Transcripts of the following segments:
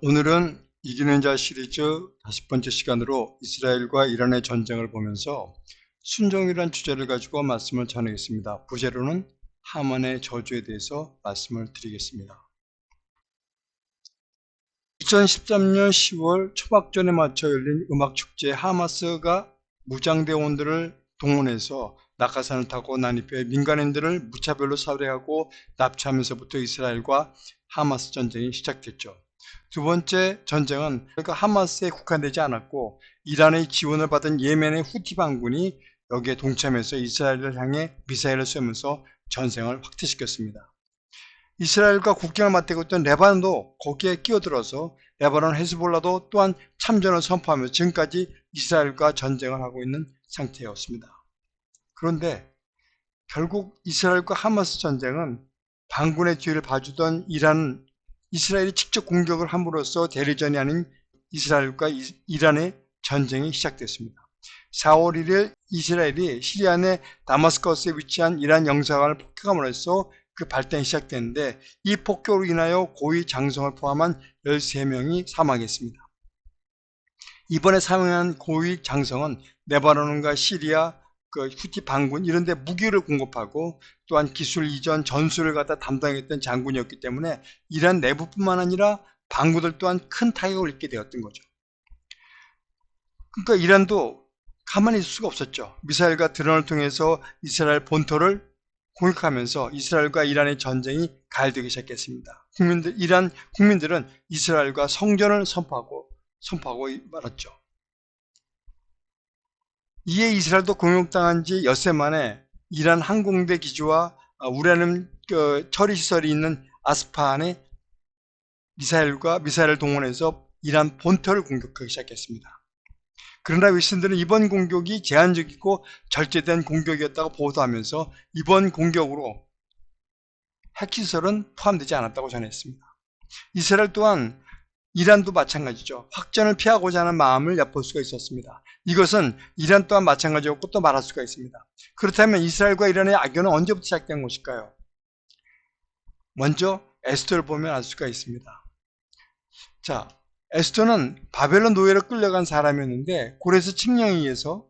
오늘은 이기는 자 시리즈 5번째 시간으로 이스라엘과 이란의 전쟁을 보면서 순종이란 주제를 가지고 말씀을 전하겠습니다. 부제로는 하만의 저주에 대해서 말씀을 드리겠습니다. 2013년 10월 초박전에 맞춰 열린 음악축제 하마스가 무장대원들을 동원해서 낙하산을 타고 난입해 민간인들을 무차별로 살해하고 납치하면서부터 이스라엘과 하마스 전쟁이 시작됐죠. 두 번째 전쟁은 하마스에 국한되지 않았고 이란의 지원을 받은 예멘의 후티 반군이 여기에 동참해서 이스라엘을 향해 미사일을 쏘면서 전쟁을 확대시켰습니다. 이스라엘과 국경을 맞대고 있던 레바논도 거기에 끼어들어서 레바논 헤즈볼라도 또한 참전을 선포하며 지금까지 이스라엘과 전쟁을 하고 있는 상태였습니다. 그런데 결국 이스라엘과 하마스 전쟁은 반군의 뒤를 봐주던 이스라엘이 직접 공격을 함으로써 대리전이 아닌 이스라엘과 이란의 전쟁이 시작됐습니다. 4월 1일 이스라엘이 시리아 내 다마스커스에 위치한 이란 영사관을 폭격함으로 해서 그 발단이 시작됐는데 이 폭격으로 인하여 고위 장성을 포함한 13명이 사망했습니다. 이번에 사망한 고위 장성은 레바논과 시리아 후티 반군 이런 데 무기를 공급하고 또한 기술 이전 전술을 갖다 담당했던 장군이었기 때문에 이란 내부뿐만 아니라 반군들 또한 큰 타격을 입게 되었던 거죠. 그러니까 이란도 가만히 있을 수가 없었죠. 미사일과 드론을 통해서 이스라엘 본토를 공격하면서 이스라엘과 이란의 전쟁이 가열되기 시작했습니다. 이란 국민들은 이스라엘과 성전을 선포하고 말았죠. 이에 이스라엘도 공격당한 지 엿새 만에 이란 항공대 기지와 우라늄 처리시설이 있는 아스파한에 미사일을 동원해서 이란 본토를 공격하기 시작했습니다. 그러나 윌슨들은 이번 공격이 제한적이고 절제된 공격이었다고 보도하면서 이번 공격으로 핵시설은 포함되지 않았다고 전했습니다. 이스라엘 또한 이란도 마찬가지죠. 확전을 피하고자 하는 마음을 엿볼 수가 있었습니다. 이것은 이란 또한 마찬가지였고 또 말할 수가 있습니다. 그렇다면 이스라엘과 이란의 악연은 언제부터 시작된 것일까요? 먼저 에스더를 보면 알 수가 있습니다. 자, 에스더는 바벨론 노예로 끌려간 사람이었는데 고레스 칙령에 의해서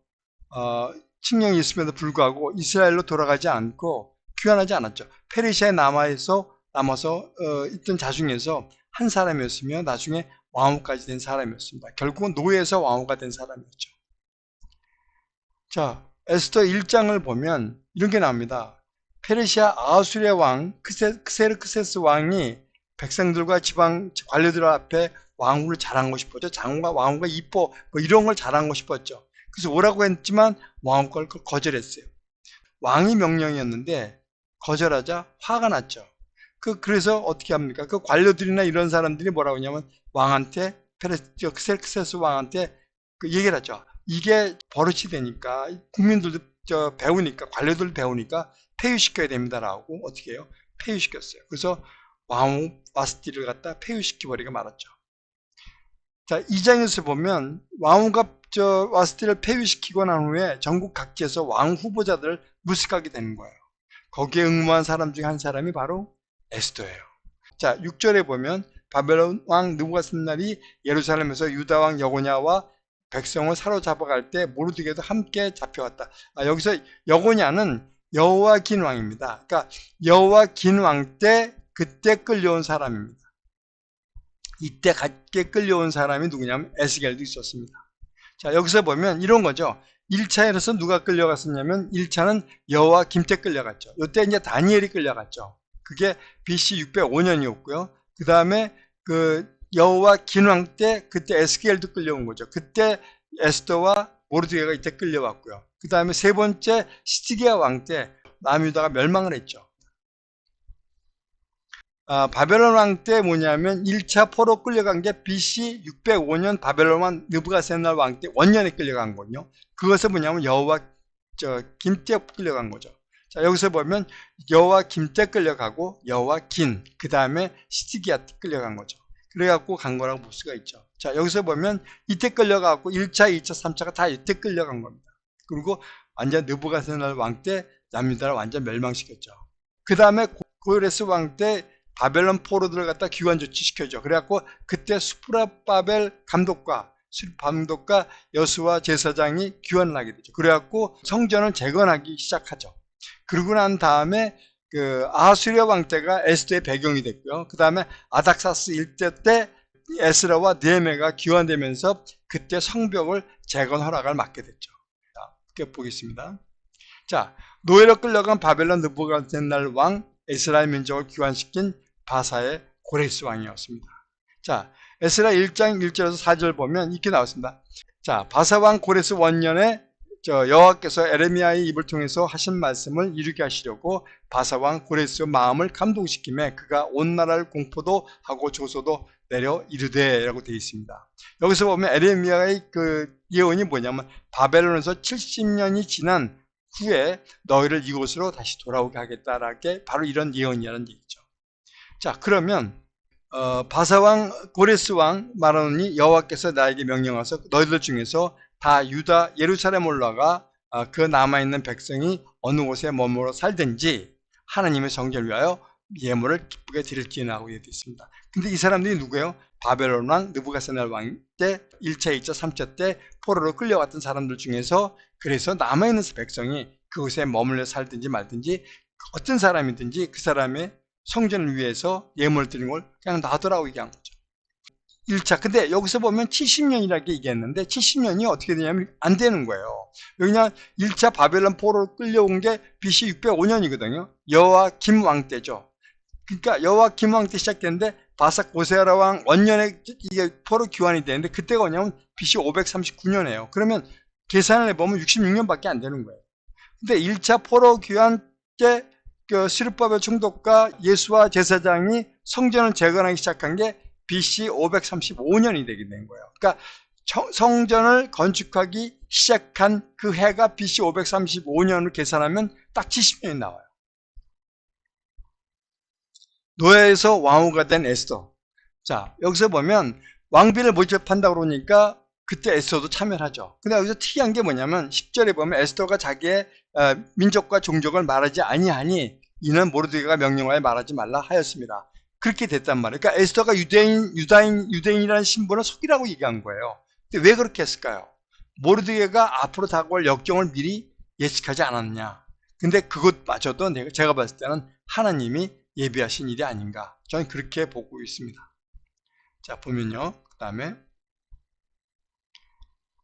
칙령이 있음에도 불구하고 이스라엘로 돌아가지 않고 귀환하지 않았죠. 페르시아에 남아서 있던 자 중에서 한 사람이었으며 나중에 왕후까지 된 사람이었습니다. 결국은 노예에서 왕후가 된 사람이었죠. 자, 에스더 1장을 보면 이런 게 나옵니다. 페르시아 아수리아 왕 크세르크세스 왕이 백성들과 지방 관료들 앞에 왕후를 자랑하고 싶었죠. 왕후가 이뻐 뭐 이런 걸 자랑하고 싶었죠. 그래서 오라고 했지만 왕후가 거절했어요. 왕이 명령이었는데 거절하자 화가 났죠. 그래서 어떻게 합니까? 그 관료들이나 이런 사람들이 뭐라고 하냐면 왕한테 크세르크세스 왕한테 얘기를 하죠. 이게 버릇이 되니까 국민들도 배우니까 관료들 배우니까 폐위시켜야 됩니다라고 어떻게 해요? 폐위시켰어요. 그래서 왕후 와스티를 갖다 폐위시켜버리고 말았죠. 자, 2장에서 보면 왕후가 와스티를 폐위시키고 난 후에 전국 각지에서 왕 후보자들을 물색하게 되는 거예요. 거기에 응모한 사람 중 한 사람이 바로 에스더예요. 자, 6절에 보면 바벨론 왕 느부갓네살이 예루살렘에서 유다 왕 여고냐와 백성을 사로잡아갈 때 모르드게도 함께 잡혀왔다. 여기서 여고냐는 여호와긴 왕입니다. 그러니까 여호와긴 왕 때 그때 끌려온 사람입니다. 이때 같게 끌려온 사람이 누구냐면 에스겔도 있었습니다. 자, 여기서 보면 이런 거죠. 1차에서 누가 끌려갔었냐면 1차는 여호와김 때 끌려갔죠. 이때 이제 다니엘이 끌려갔죠. 그게 BC 605년이었고요. 그 다음에 여호와긴 왕 때 그때 에스겔도 끌려온 거죠. 그때 에스더와 모르드게가 이때 끌려왔고요. 그 다음에 세 번째 시드기야 왕 때 남유다가 멸망을 했죠. 바벨론 왕 때 뭐냐면 1차 포로 끌려간 게 BC 605년 바벨론 왕 느부갓네살 왕 때 원년에 끌려간 거군요. 그것은 뭐냐면 여호와김 때 끌려간 거죠. 자, 여기서 보면 여호와김 때 끌려가고 여호와긴 그 다음에 시드기야 때 끌려간 거죠. 그래갖고 간 거라고 볼 수가 있죠. 자, 여기서 보면 이때 끌려가고 1차, 2차, 3차가 다 이때 끌려간 겁니다. 그리고 완전 느부갓네살 왕 때 남유다를 완전 멸망시켰죠. 그 다음에 고레스 왕 때 바벨론 포로들을 갖다 귀환 조치시켜줘. 그래갖고 그때 수프라바벨 감독과 여수와 제사장이 귀환을 하게 되죠. 그래갖고 성전을 재건하기 시작하죠. 그러고 난 다음에 그 아수리아 왕 때가 에스더의 배경이 됐고요. 그 다음에 아닥사스 1대 때 에스라와 느헤미야가 귀환되면서 그때 성벽을 재건 허락을 맡게 됐죠. 자, 보겠습니다. 자, 노예로 끌려간 바벨론 느부갓네살 왕 에스라의 민족을 귀환시킨 바사의 고레스 왕이었습니다. 자, 에스라 1장 1절에서 4절 보면 이렇게 나왔습니다. 자, 바사 왕 고레스 원년에 여호와께서 에레미야의 입을 통해서 하신 말씀을 이루게 하시려고 바사 왕 고레스의 마음을 감동시키며 그가 온 나라를 공포도 하고 조소도 내려 이르되 라고 되어 있습니다. 여기서 보면 에레미야의 그 예언이 뭐냐면 바벨론에서 70년이 지난 후에 너희를 이곳으로 다시 돌아오게 하겠다라는 게 바로 이런 예언이라는 얘기죠. 자, 그러면 바사왕 고레스 왕 말하노니 여호와께서 나에게 명령하서 너희들 중에서 다 유다 예루살렘 올라가 그 남아있는 백성이 어느 곳에 머물러 살든지 하나님의 성전을 위하여 예물을 기쁘게 드릴지어다고 되어 있습니다. 근데 이 사람들이 누구예요? 바벨론 왕 느부갓네살 왕 때 1차, 2차, 3차 때 포로로 끌려갔던 사람들 중에서 그래서 남아있는 백성이 그곳에 머물러 살든지 말든지 어떤 사람이든지 그 사람의 성전을 위해서 예물을 드리는 걸 그냥 놔두라고 얘기한 거죠. 1차. 근데 여기서 보면 70년이라고 얘기했는데 70년이 어떻게 되냐면 안 되는 거예요. 왜냐 1차 바벨론 포로로 끌려온 게 BC 605년이거든요. 여호와김 왕 때죠. 그러니까 여호와김 왕 때 시작됐는데 바사 고세라 왕 원년에 이게 포로 귀환이 되는데 그때가 뭐냐면 BC 539년이에요. 그러면 계산을 해보면 66년밖에 안 되는 거예요. 근데 1차 포로 귀환 때 그 스룹바벨 총독과 예수와 제사장이 성전을 재건하기 시작한 게 BC 535년이 되게 된 거예요. 그러니까 성전을 건축하기 시작한 그 해가 BC 535년을 계산하면 딱 70년이 나와요. 노예에서 왕후가 된 에스더. 자, 여기서 보면 왕비를 모집한다고 그러니까 그때 에스더도 참여를 하죠. 근데 여기서 특이한 게 뭐냐면 10절에 보면 에스더가 자기의 민족과 종족을 말하지 아니하니 이는 모르드게가 명령하여 말하지 말라 하였습니다. 그렇게 됐단 말이에요. 그러니까 에스더가 유대인이라는 신분을 속이라고 얘기한 거예요. 근데 왜 그렇게 했을까요? 모르드게가 앞으로 다가올 역경을 미리 예측하지 않았냐. 근데 그것마저도 제가 봤을 때는 하나님이 예비하신 일이 아닌가. 저는 그렇게 보고 있습니다. 자, 보면요. 그 다음에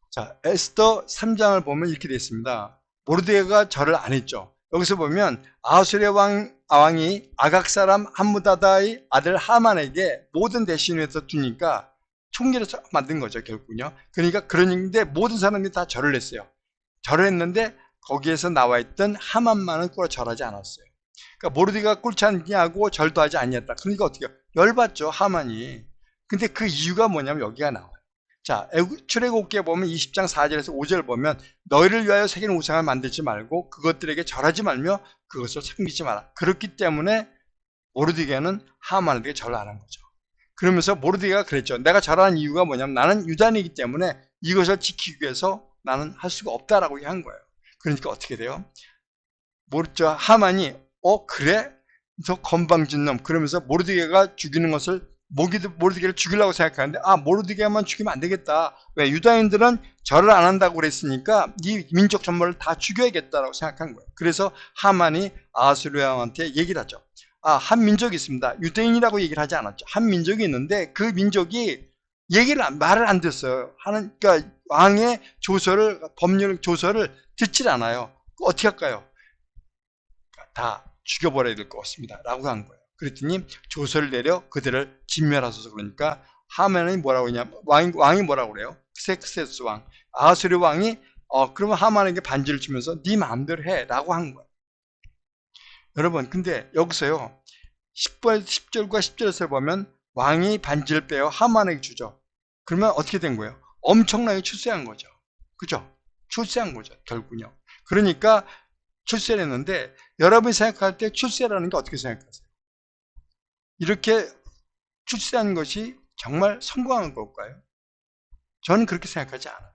자, 에스더 3장을 보면 이렇게 되어 있습니다. 모르드게가 절을 안 했죠. 여기서 보면 아수리아 왕이 아각 사람 함무다다의 아들 하만에게 모든 대신에서 두니까 총리를 만든 거죠, 결국은요. 그러는데 모든 사람들이 다 절을 했어요. 절을 했는데 거기에서 나와 있던 하만만은 꿇어 절하지 않았어요. 그러니까 모르드게가 꿇지 않냐고 절도 하지 않았다. 그러니까 어떻게 해요? 열받죠, 하만이. 근데 그 이유가 뭐냐면 여기가 나와요. 자, 출애굽기에 보면 20장 4절에서 5절 보면 너희를 위하여 새긴 우상을 만들지 말고 그것들에게 절하지 말며 그것을 섬기지 마라. 그렇기 때문에 모르드게는 하만에게 절을 안 한 거죠. 그러면서 모르드게가 그랬죠. 내가 절하는 이유가 뭐냐면 나는 유단이기 때문에 이것을 지키기 위해서 나는 할 수가 없다라고 한 거예요. 그러니까 어떻게 돼요? 하만이 그래? 저 건방진 놈. 그러면서 모르드게가 죽이는 것을 모르드게를 죽이려고 생각하는데 모르드게만 죽이면 안 되겠다. 왜? 유다인들은 절을 안 한다고 그랬으니까 이 민족 전부를 다 죽여야겠다라고 생각한 거예요. 그래서 하만이 아수르 왕한테 얘기를 하죠. 한 민족이 있습니다. 유대인이라고 얘기를 하지 않았죠. 한 민족이 있는데 그 민족이 말을 안 듣어요. 그러니까 왕의 법률 조서를 듣질 않아요. 어떻게 할까요? 다 죽여버려야 될 것 같습니다. 라고 한 거예요. 그랬더니 조서를 내려 그들을 진멸하소서. 그러니까 하만이 뭐라고 했냐면 왕이 뭐라고 그래요? 섹세스 왕, 아수르 왕이 그러면 하만에게 반지를 주면서 네 마음대로 해 라고 한 거예요. 여러분, 근데 여기서요 10절과 10절에서 보면 왕이 반지를 빼어 하만에게 주죠. 그러면 어떻게 된 거예요? 엄청나게 출세한 거죠. 그죠? 출세한 거죠, 결국은요. 그러니까 출세를 했는데 여러분이 생각할 때 출세라는 게 어떻게 생각하세요? 이렇게 출세한 것이 정말 성공한 걸까요? 저는 그렇게 생각하지 않아요.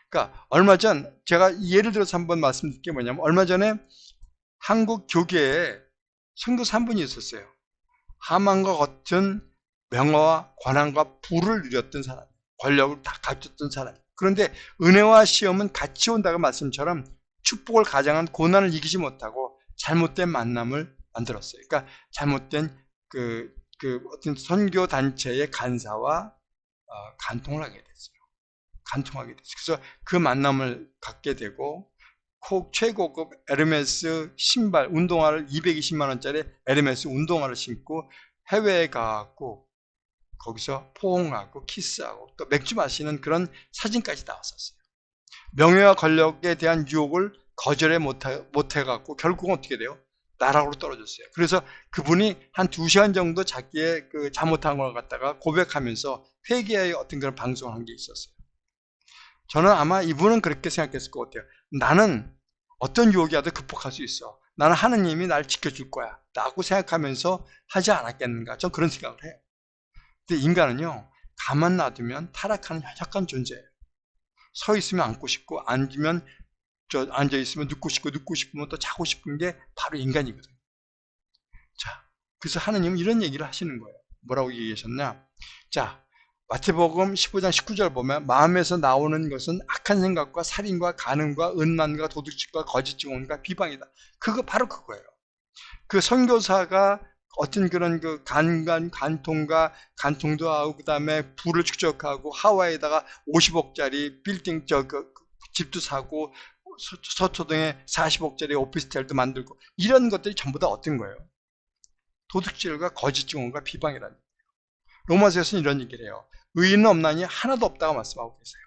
그러니까 얼마 전 제가 예를 들어서 한번 말씀드릴 게 뭐냐면 얼마 전에 한국 교계에 선교사 한 분이 있었어요. 하만과 같은 명화와 권한과 부를 누렸던 사람, 권력을 다 가졌던 사람. 그런데 은혜와 시험은 같이 온다고 말씀처럼 축복을 가장한 고난을 이기지 못하고 잘못된 만남을 만들었어요. 그러니까 잘못된 어떤 선교 단체의 간사와 간통을 하게 됐어요. 간통하게 됐어요. 그래서 그 만남을 갖게 되고 최고급 에르메스 신발, 운동화를 220만 원짜리 에르메스 운동화를 신고 해외에 가고 거기서 포옹하고 키스하고 또 맥주 마시는 그런 사진까지 나왔었어요. 명예와 권력에 대한 유혹을 거절해 못해갖고 결국은 어떻게 돼요? 나락으로 떨어졌어요. 그래서 그분이 한 2시간 정도 자기의 그 잘못한 걸 갖다가 고백하면서 회개의 어떤 그런 방송을 한 게 있었어요. 저는 아마 이분은 그렇게 생각했을 것 같아요. 나는 어떤 유혹이 와도 극복할 수 있어. 나는 하느님이 날 지켜줄 거야. 라고 생각하면서 하지 않았겠는가. 전 그런 생각을 해요. 근데 인간은요, 가만 놔두면 타락하는 연약한 존재예요. 서 있으면 앉고 싶고, 앉아 있으면 눕고 싶고, 눕고 싶으면 또 자고 싶은 게 바로 인간이거든요. 자, 그래서 하느님은 이런 얘기를 하시는 거예요. 뭐라고 얘기하셨냐? 자, 마태복음 15장 19절 보면 마음에서 나오는 것은 악한 생각과 살인과 간음과 음란과 도둑질과 거짓 증언과 비방이다. 그거 바로 그거예요. 그 선교사가 어떤 그런 그 간통과 간통도 하고 그다음에 부를 축적하고 하와이에다가 50억짜리 빌딩 집도 사고 서초동에 40억짜리 오피스텔도 만들고 이런 것들이 전부 다 어떤 거예요? 도둑질과 거짓 증언과 비방이라는 거예요. 로마서에서는 이런 얘기를 해요. 의인은 없나니 하나도 없다고 말씀하고 계세요.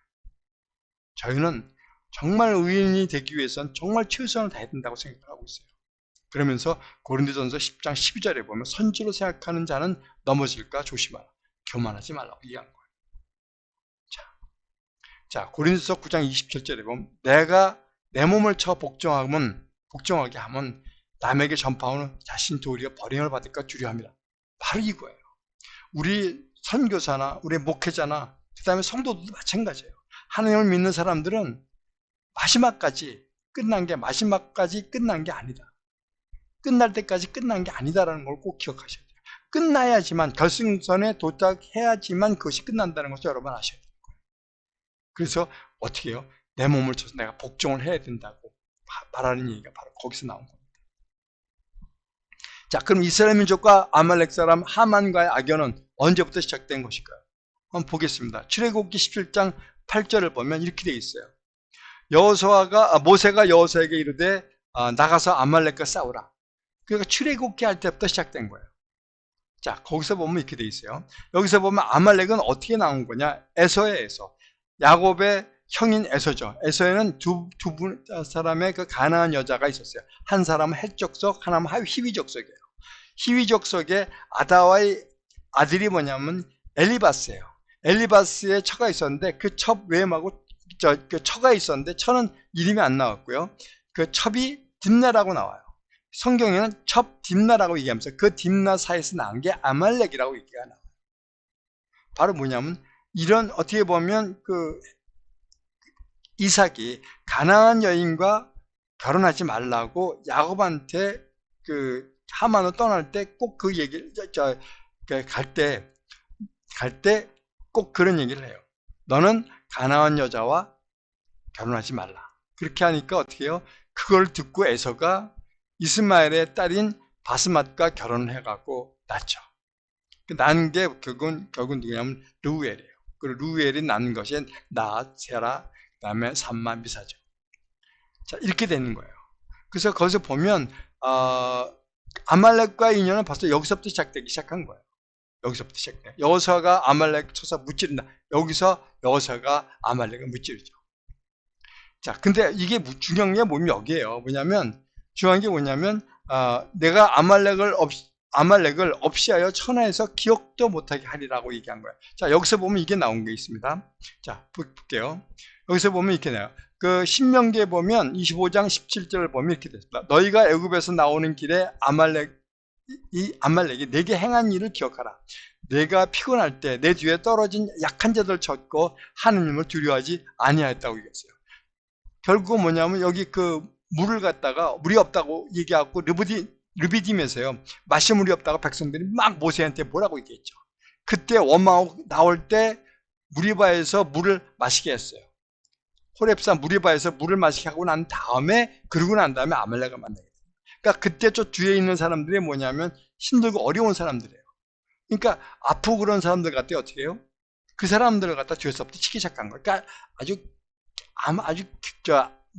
저희는 정말 의인이 되기 위해서는 정말 최선을 다해야 된다고 생각하고 있어요. 그러면서 고린도전서 10장 12절에 보면 선지로 생각하는 자는 넘어질까 조심하라. 교만하지 말라고 얘기한 거예요. 자, 고린도서 9장 27절에 보면 내가 내 몸을 쳐 복종하게 하면 남에게 전파하는 자신 도리어 버림을 받을까 두려움이라. 바로 이거예요. 우리 선교사나 우리 목회자나 그 다음에 성도들도 마찬가지예요. 하나님을 믿는 사람들은 마지막까지 끝난 게 아니다. 끝날 때까지 끝난 게 아니다라는 걸 꼭 기억하셔야 돼요. 끝나야지만 결승선에 도착해야지만 그것이 끝난다는 것을 여러분 아셔야 돼요. 그래서 어떻게 해요? 내 몸을 쳐서 내가 복종을 해야 된다고 말하는 얘기가 바로 거기서 나온 겁니다. 자, 그럼 이스라엘 민족과 아말렉 사람 하만과의 악연은 언제부터 시작된 것일까요? 한번 보겠습니다. 출애굽기 17장 8절을 보면 이렇게 되어 있어요. 모세가 여호수아에게 이르되 나가서 아말렉과 싸우라. 그러니까 출애굽기 할 때부터 시작된 거예요. 자, 거기서 보면 이렇게 되어 있어요. 여기서 보면 아말렉은 어떻게 나온 거냐? 에서예요, 에서. 야곱의 형인 에서죠. 에서에는 두 사람의 그 가나안 여자가 있었어요. 한 사람은 헷 족속, 하나는 히위 족속이에요. 히위 족속의 아다와의 아들이 뭐냐면 엘리바스예요. 엘리바스의 처가 있었는데 그 첩 외임하고 그 처가 있었는데 처는 이름이 안 나왔고요. 그 첩이 딥나라고 나와요. 성경에는 첩 딥나라고 얘기하면서 그 딥나 사이에서 나온 게 아말렉이라고 얘기가 나와요. 바로 뭐냐면 이런 어떻게 보면 그 이삭이 가나안 여인과 결혼하지 말라고 야곱한테 그 하만을 떠날 때 꼭 그 얘기를 갈 때 꼭 그런 얘기를 해요. 너는 가나안 여자와 결혼하지 말라. 그렇게 하니까 어떻게 해요? 그걸 듣고 에서가 이스마엘의 딸인 바스맛과 결혼을 해갖고 낳죠. 낳은 게 결국은 누구냐면 르우엘이에요. 그 르우엘이 낳은 것이 나앗, 세라, 그 다음에 삼마, 미사죠. 자, 이렇게 되는 거예요. 그래서 거기서 보면 아말렉과의 인연은 벌써 여기서부터 시작되기 시작한 거예요. 여기서부터 시작돼요. 여호수아가 아말렉 쳐서 무찌른다. 여기서 여호수아가 아말렉을 무찌르죠. 자, 근데 이게 중요한 게 뭐냐면 여기에요. 중요한 게 뭐냐면 내가 아말렉을 없이 하여 천하에서 기억도 못하게 하리라고 얘기한 거예요. 자, 여기서 보면 이게 나온 게 있습니다. 자, 볼게요. 여기서 보면 이렇게 나와요. 그 신명기에 보면 25장 17절을 보면 이렇게 됐습니다. 너희가 애굽에서 나오는 길에 아말렉이 내게 행한 일을 기억하라. 내가 피곤할 때 내 뒤에 떨어진 약한 자들 쳤고 하느님을 두려워하지 아니하였다고 얘기했어요. 결국은 뭐냐면 여기 그 물이 없다고 얘기하고 르비딤에서요, 마실 물이 없다고 백성들이 막 모세한테 뭐라고 얘기했죠. 그때 원망하고 나올 때 무리바에서 물을 마시게 했어요. 호렙산 무리바에서 물을 마시게 하고 난 다음에, 그러고 난 다음에 아말렉을 만나게 돼요. 그러니까 그때 저 뒤에 있는 사람들이 뭐냐면 힘들고 어려운 사람들이에요. 그러니까 아프고 그런 사람들 갖다 어떻게 해요? 그 사람들을 갖다 뒤에서부터 치기 시작한 거예요. 그러니까 아주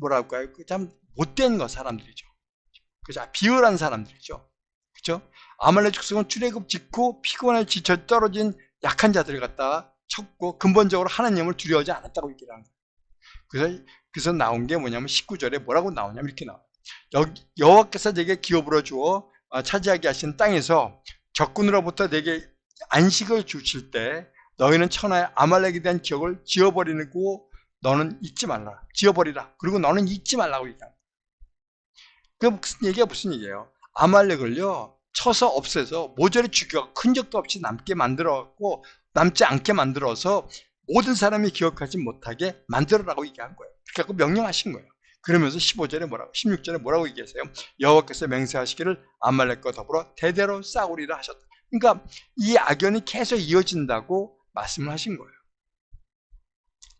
뭐랄까요? 참 못된 사람들이죠. 그죠? 비열한 사람들이죠. 그죠? 아말렉 족속은 출애굽 직후 피곤해 지쳐 떨어진 약한 자들을 갖다가 쳤고 근본적으로 하나님을 두려워하지 않았다고 얘기를 하는 거예요. 그래서 나온 게 뭐냐면 19절에 뭐라고 나오냐면 이렇게 나와요. 여호와께서 내게 기업으로 주어 차지하게 하신 땅에서 적군으로부터 내게 안식을 주실 때 너희는 천하의 아말렉에 대한 기억을 지워버리고 너는 잊지 말라. 지워버리라. 그리고 너는 잊지 말라고 얘기합니다. 무슨 얘기예요? 아말렉을요, 쳐서 없애서 모조리 죽여 흔적도 없이 남지 않게 만들어서 모든 사람이 기억하지 못하게 만들어라고 얘기한 거예요. 그렇게 명령하신 거예요. 그러면서 16절에 뭐라고 얘기하세요? 여호와께서 맹세하시기를 아말렉과 더불어 대대로 싸우리라 하셨다. 그러니까 이 악연이 계속 이어진다고 말씀을 하신 거예요.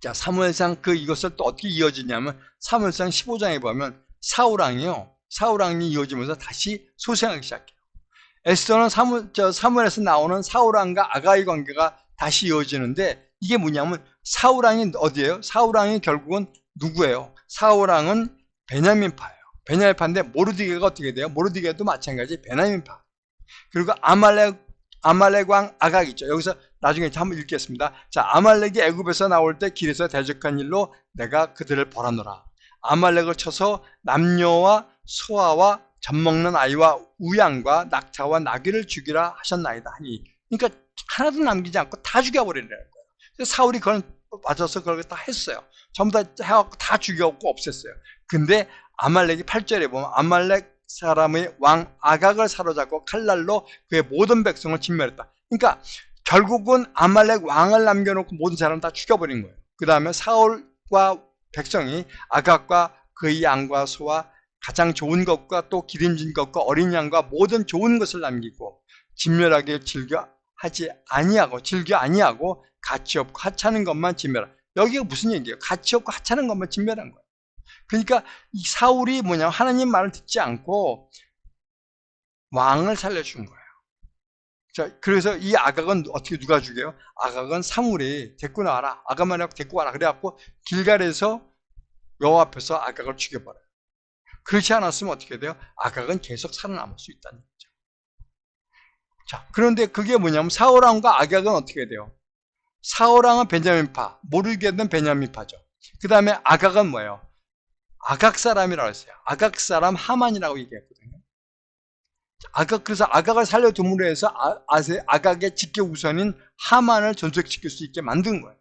자, 사무엘상 이것을 또 어떻게 이어지냐면 사무엘상 15장에 보면 사울왕이 이어지면서 다시 소생하기 시작해요. 에스더는 사무엘에서 나오는 사울왕과 아가의 관계가 다시 이어지는데 이게 뭐냐면 사울왕이 어디예요? 사울왕이 결국은 누구예요? 사울왕은 베냐민파예요. 베냐민파인데 모르드게가 어떻게 돼요? 모르드게도 마찬가지 베냐민파. 그리고 아말렉 왕 아각 있죠. 여기서 나중에 한번 읽겠습니다. 자, 아말렉이 애굽에서 나올 때 길에서 대적한 일로 내가 그들을 벌하노라. 아말렉을 쳐서 남녀와 소아와 젖먹는 아이와 우양과 낙타와 나귀를 죽이라 하셨나이다 하니, 그러니까 하나도 남기지 않고 다 죽여버리라는 거예요. 그래서 사울이 그걸 맞아서 그걸 다 했어요. 전부 다 해갖고 다 죽여갖고 없앴어요. 근데 아말렉이 8절에 보면 아말렉 사람의 왕 아각을 사로잡고 칼날로 그의 모든 백성을 진멸했다. 그러니까 결국은 아말렉 왕을 남겨놓고 모든 사람을 다 죽여버린 거예요. 그 다음에 사울과 백성이 아각과 그의 양과 소와 가장 좋은 것과 또 기름진 것과 어린 양과 모든 좋은 것을 남기고 진멸하게 즐겨 아니하고 가치 없고 하찮은 것만 진멸하라. 여기가 무슨 얘기예요? 가치 없고 하찮은 것만 진멸한 거예요. 그러니까 이 사울이 뭐냐면 하나님 말을 듣지 않고 왕을 살려준 거예요. 자, 그래서 이 아각은 어떻게 누가 죽여요? 아각은 사물이 데리고 나와라. 아각만 데리고 와라. 그래갖고 길갈에서 여호와 앞에서 아각을 죽여버려요. 그렇지 않았으면 어떻게 돼요? 아각은 계속 살아남을 수 있다는 거죠. 자, 그런데 그게 뭐냐면 사울왕과 아각은 어떻게 돼요? 사울왕은 베냐민파, 모르게는 베냐민파죠. 그 다음에 아각은 뭐예요? 아각 사람이라고 했어요. 아각 사람 하만이라고 얘기했거든요. 그래서 아각을 살려둠으로 해서 아각의 직계 우선인 하만을 전속시킬 수 있게 만든 거예요.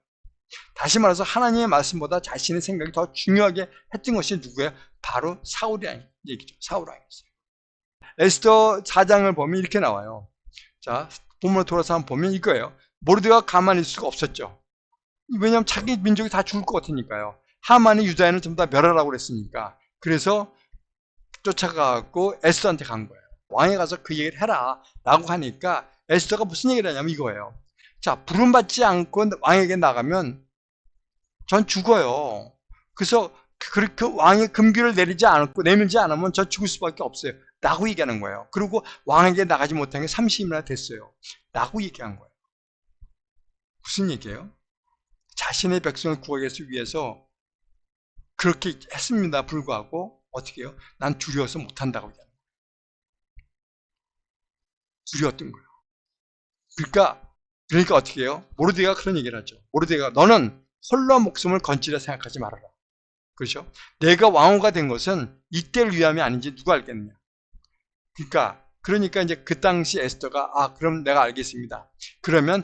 다시 말해서 하나님의 말씀보다 자신의 생각이 더 중요하게 했던 것이 누구예요? 바로 사울이라는 얘기죠. 사울왕이었어요. 에스더 4장을 보면 이렇게 나와요. 자, 본문으로 돌아서 한번 보면 이거예요. 모르드가 가만히 있을 수가 없었죠. 왜냐하면 자기 민족이 다 죽을 것 같으니까요. 하만이 유다인을 전부 다 멸하라고 그랬으니까. 그래서 쫓아가고 에스더한테 간 거예요. 왕에 가서 그 얘기를 해라 라고 하니까 에스더가 무슨 얘기를 하냐면 이거예요. 자, 부름받지 않고 왕에게 나가면 전 죽어요. 그래서 그 왕의 금기를 내밀지 않으면 저 죽을 수밖에 없어요 라고 얘기하는 거예요. 그리고 왕에게 나가지 못한 게 30일이나 됐어요 라고 얘기한 거예요. 무슨 얘기예요? 자신의 백성을 구하기 위해서 그렇게 했습니다 불구하고 어떻게 해요? 난 두려워서 못한다고 얘기하는 거예요. 두려웠던 거예요. 그러니까 어떻게 해요? 모르드게가 그런 얘기를 하죠. 모르드게가 너는 홀로 목숨을 건지려 생각하지 말아라. 그렇죠? 내가 왕후가 된 것은 이때를 위함이 아닌지 누가 알겠느냐. 그러니까 이제 그 당시 에스더가 그럼 내가 알겠습니다. 그러면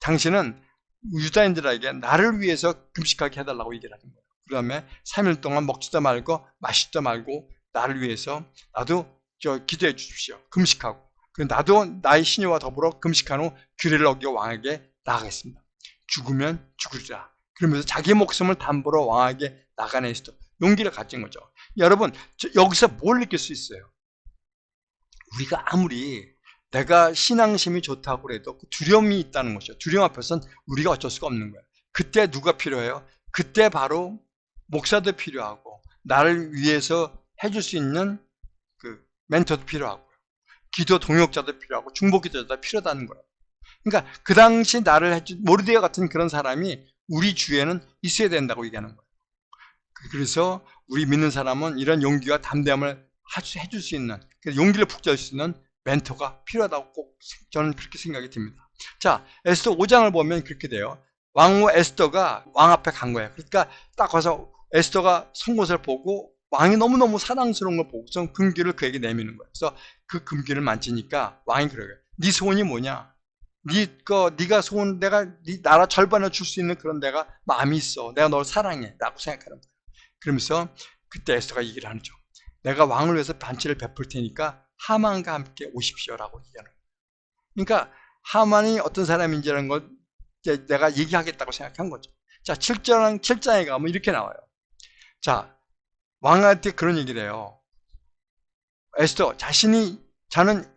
당신은 유다인들에게 나를 위해서 금식하게 해달라고 얘기를 하는 거예요. 그 다음에 3일 동안 먹지도 말고 마시지도 말고 나를 위해서 나도 기도해 주십시오. 금식하고. 나도 나의 시녀와 더불어 금식한 후 규례를 어겨 왕에게 나아가겠습니다. 죽으면 죽으리라. 그러면서 자기 목숨을 담보로 왕에게 나가는 에스더 용기를 가진 거죠. 여러분 여기서 뭘 느낄 수 있어요? 우리가 아무리 내가 신앙심이 좋다고 해도 두려움이 있다는 거죠. 두려움 앞에서는 우리가 어쩔 수가 없는 거예요. 그때 누가 필요해요? 그때 바로 목사도 필요하고 나를 위해서 해줄 수 있는 그 멘토도 필요하고 기도 동역자도 필요하고 중보기도자도 필요하다는 거예요. 그러니까 그 당시 나를 해준 모르드가 같은 그런 사람이 우리 주위에는 있어야 된다고 얘기하는 거예요. 그래서 우리 믿는 사람은 이런 용기와 담대함을 해줄 수 있는, 용기를 북돋을 수 있는 멘토가 필요하다고 꼭 저는 그렇게 생각이 듭니다. 자, 에스더 5장을 보면 그렇게 돼요. 왕후 에스더가 왕 앞에 간 거예요. 그러니까 딱 가서 에스더가 송곳을 보고 왕이 너무너무 사랑스러운 걸 보고서 금귀를 그에게 내미는 거예요. 그래서 그 금귀를 만지니까 왕이 그래요. 네 소원이 뭐냐? 네가 소원, 내가 네 나라 절반을 줄 수 있는 그런 내가 마음이 있어. 내가 널 사랑해. 라고 생각하는 거예요. 그러면서 그때 에스더가 얘기를 하죠. 내가 왕을 위해서 반치를 베풀 테니까 하만과 함께 오십시오라고 얘기하는 거예요. 그러니까 하만이 어떤 사람인지라는 걸 내가 얘기하겠다고 생각한 거죠. 자, 7장에 가면 이렇게 나와요. 자, 왕한테 그런 얘기를 해요. 에스더 저는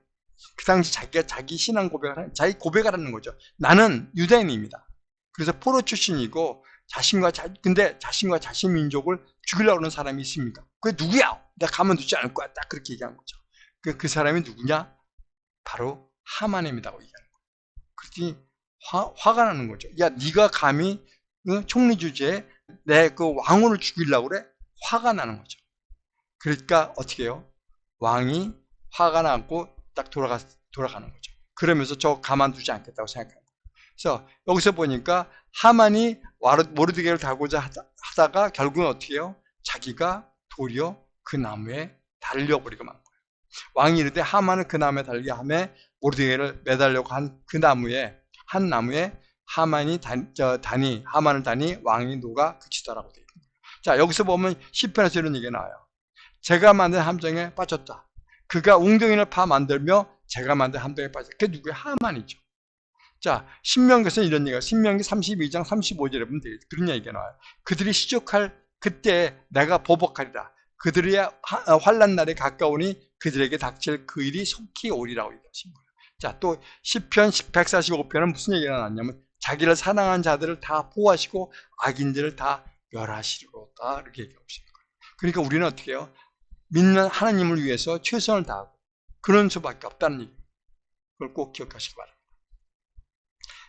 그 당시 자기가 자기 신앙 자기 고백을 하는 거죠. 나는 유대인입니다. 그래서 포로 출신이고 근데 자신과 자신 민족을 죽이려고 하는 사람이 있습니까? 그게 누구야? 내가 가만두지 않을 거야. 딱 그렇게 얘기한 거죠. 그 사람이 누구냐? 바로 하만입니다. 얘기하는 거예요. 그랬더니 화가 나는 거죠. 야, 네가 감히 총리 주제에 내 그 왕후를 죽이려고 그래? 화가 나는 거죠. 그러니까 어떻게 해요? 왕이 화가 나고 딱 돌아가는 거죠. 그러면서 저 가만두지 않겠다고 생각하는 거예요. 그래서 여기서 보니까 하만이 모르드게를 달고자 하다가 결국은 어떻게 해요? 자기가 도리어 그 나무에 달려버리고 만 거예요. 왕이 이르되 하만은 그 나무에 달리게 하며 모르드게를 매달려고 한 그 나무에 하만을 다니 왕이 녹아 그치더라고 되어 있습니다. 자, 여기서 보면 시편에서 이런 얘기가 나와요. 제가 만든 함정에 빠졌다. 그가 웅덩이를 파 만들며 제가 만든 함정에 빠졌다. 그게 누구예요? 하만이죠. 자, 신명기에서는 이런 얘기가, 신명기 32장 35절에 보면 그런 얘기가 나와요. 그들이 시족할 그때 내가 보복하리라. 그들의 환난 날에 가까우니 그들에게 닥칠 그 일이 속히 오리라고 얘기하신 거예요. 자, 또 시편 145편은 무슨 얘기가 나왔냐면 자기를 사랑한 자들을 다 보호하시고 악인들을 다 멸하시리로다 이렇게 얘기하고 있어요. 그러니까 우리는 어떻게 해요? 믿는 하나님을 위해서 최선을 다하고 그런 수밖에 없다는 얘기. 그걸 꼭 기억하시기 바랍니다.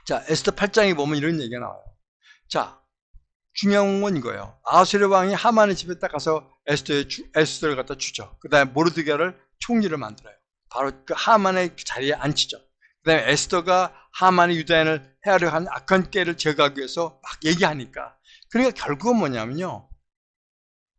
자, 에스더 8장에 보면 이런 얘기가 나와요. 자, 중요한 건 이거예요. 아하수르 왕이 하만의 집에 딱 가서 에스더를 갖다 주죠. 그 다음에 모르드게를 총리를 만들어요. 바로 그 하만의 자리에 앉히죠. 그 다음에 에스더가 하만의 유다인을 해하려 한 악한 깨를 제거하기 위해서 막 얘기하니까. 그러니까 결국은 뭐냐면요.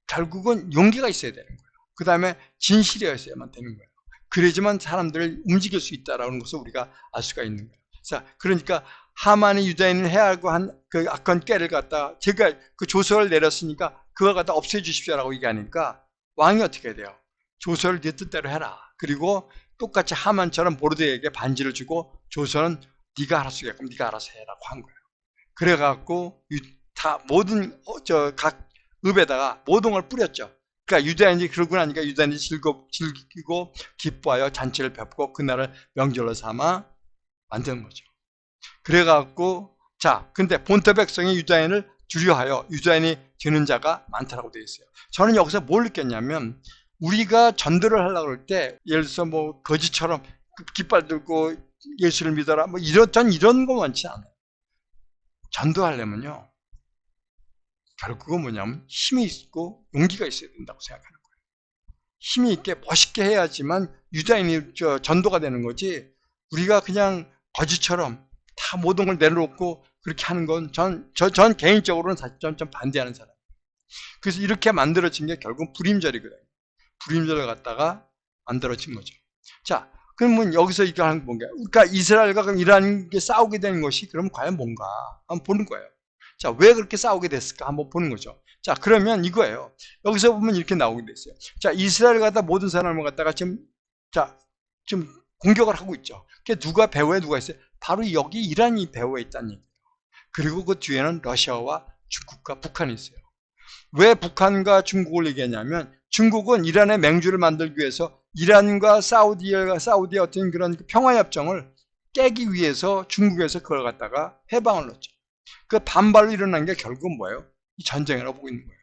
결국은 용기가 있어야 되는 거예요. 그 다음에 진실이 있어야만 되는 거예요. 그래야지만 사람들을 움직일 수 있다는 것을 우리가 알 수가 있는 거예요. 자, 그러니까 하만이 유다인을 해하고 한 그 악한 깨를 갖다 제가 그 조서를 내렸으니까 그거 갖다 없애주십시오라고 얘기하니까 왕이 어떻게 해야 돼요? 조서를 네 뜻대로 해라. 그리고 똑같이 하만처럼 모르드게에게 반지를 주고 조서는 네가 알아서 하게끔 네가 알아서 해라고 한 거예요. 그래갖고 다 모든 각 읍에다가 모든 걸 뿌렸죠. 그러니까 유다인이 그러고 나니까 유다인이 즐기고 기뻐하여 잔치를 베푸고 그날을 명절로 삼아 만드는 거죠. 그래갖고 자, 근데 본토 백성이 유다인을 두려워하여 유다인이 되는 자가 많다라고 되어 있어요. 저는 여기서 뭘 느꼈냐면 우리가 전도를 하려고 할 때 예를 들어서 뭐 거지처럼 깃발 들고 예수를 믿어라 뭐 이런 거 많지 않아요. 전도하려면요. 결국은 뭐냐면 힘이 있고 용기가 있어야 된다고 생각하는 거예요. 힘이 있게 멋있게 해야지만 유다인이 전도가 되는 거지 우리가 그냥 거지처럼 다 모든 걸 내려놓고 그렇게 하는 건 전 개인적으로는 사실 좀 반대하는 사람. 그래서 이렇게 만들어진 게 결국 불임절이거든요. 불임절을 갖다가 만들어진 거죠. 자, 그러면 여기서 이거 하는 게 뭔가? 그러니까 이스라엘과 그럼 이란 게 싸우게 된 것이 그럼 과연 뭔가? 한번 보는 거예요. 자, 왜 그렇게 싸우게 됐을까? 한번 보는 거죠. 자, 그러면 이거예요. 여기서 보면 이렇게 나오게 됐어요. 자, 이스라엘 갖다 모든 사람을 갖다가 지금 공격을 하고 있죠. 그게 누가 배후에 누가 있어요? 바로 여기 이란이 배후에 있다는 얘기예요. 그리고 그 뒤에는 러시아와 중국과 북한이 있어요. 왜 북한과 중국을 얘기하냐면 중국은 이란의 맹주를 만들기 위해서 이란과 사우디의 어떤 그런 평화협정을 깨기 위해서 중국에서 그걸 갖다가 해방을 넣었죠. 그 반발로 일어난 게 결국은 뭐예요? 이 전쟁이라고 보고 있는 거예요.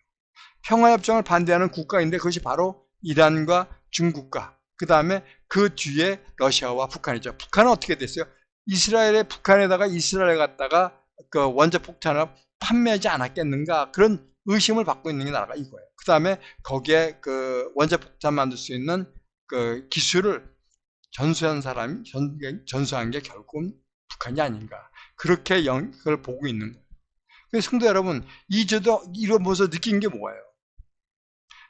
평화협정을 반대하는 국가인데 그것이 바로 이란과 중국과 그 다음에 그 뒤에 러시아와 북한이죠. 북한은 어떻게 됐어요? 북한에다가 이스라엘 갖다가 그 원자폭탄을 판매하지 않았겠는가 그런 의심을 받고 있는 게 나라가 이거예요. 그 다음에 거기에 그 원자폭탄 만들 수 있는 그 기술을 전수한 게 결국은 북한이 아닌가. 그렇게 그걸 보고 있는 거예요. 그래서 성도 여러분, 이거 보면서 느낀 게 뭐예요?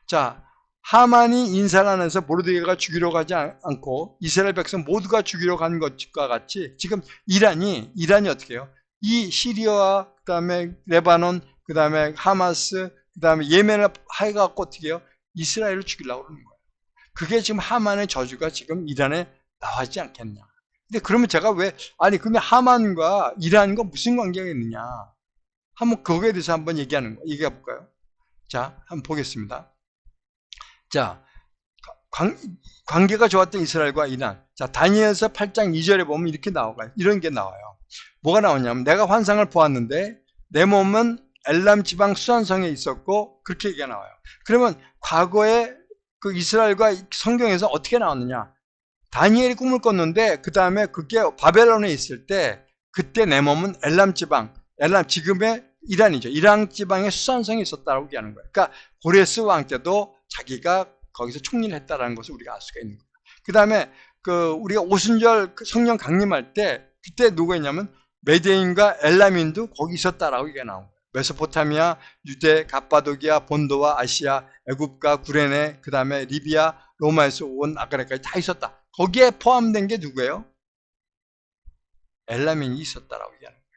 자, 하만이 인사를 안해서 모르드게가 죽이러 가지 않고 이스라엘 백성 모두가 죽이러 간 것과 같이 지금 이란이 어떻게 해요? 이 시리아와 그 다음에 레바논, 그 다음에 하마스, 그 다음에 예멘을 해갖고 어떻게 해요? 이스라엘을 죽이려고 그러는 거예요. 그게 지금 하만의 저주가 지금 이란에 나와있지 않겠냐. 근데 그러면 제가 그러면 하만과 이란과 무슨 관계가 있느냐. 한번 그거에 대해서 한번 얘기해 볼까요? 자, 한번 보겠습니다. 자, 관계가 좋았던 이스라엘과 이란. 자, 다니엘서 8장 2절에 보면 이런 게 나와요. 뭐가 나오냐면 내가 환상을 보았는데 내 몸은 엘람 지방 수산성에 있었고 그렇게 얘기가 나와요. 그러면 과거에 그 이스라엘과 성경에서 어떻게 나왔느냐? 다니엘이 꿈을 꿨는데 그 다음에 그게 바벨론에 있을 때 그때 내 몸은 엘람 지금의 이란이죠. 이란 지방에 수산성이 있었다고 얘기하는 거예요. 그러니까 고레스 왕 때도 자기가 거기서 총리를 했다라는 것을 우리가 알 수가 있는 거예요. 그 다음에 우리가 오순절 성령 강림할 때 그때 누가 있냐면 메데인과 엘라민도 거기 있었다라고 얘기가 나온 거예요. 메소포타미아, 유대, 갑바도기아, 본도와 아시아, 애굽과 구레네, 그 다음에 리비아, 로마에서 온 아가레까지 다 있었다. 거기에 포함된 게 누구예요? 엘라민이 있었다라고 얘기하는 거예요.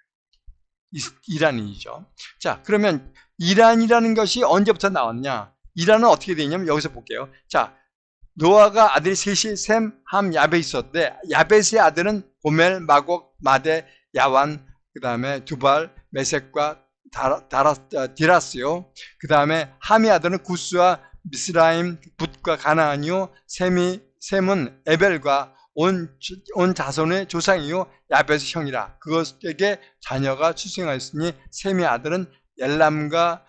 이란이죠. 자, 그러면 이란이라는 것이 언제부터 나왔냐? 이란은 어떻게 되냐면 여기서 볼게요. 자, 노아가 아들이 셋이 셈, 함, 야벳이 있었는데 야벳의 아들은 고멜, 마곡, 마데, 야완, 그 다음에 두발, 메섹과 디라스요. 그 다음에 함의 아들은 구스와 미스라임, 붓과 가나안이요. 셈은 에벨과 온 자손의 조상이요. 야벳의 형이라. 그것에게 자녀가 출생하였으니 셈의 아들은 엘람과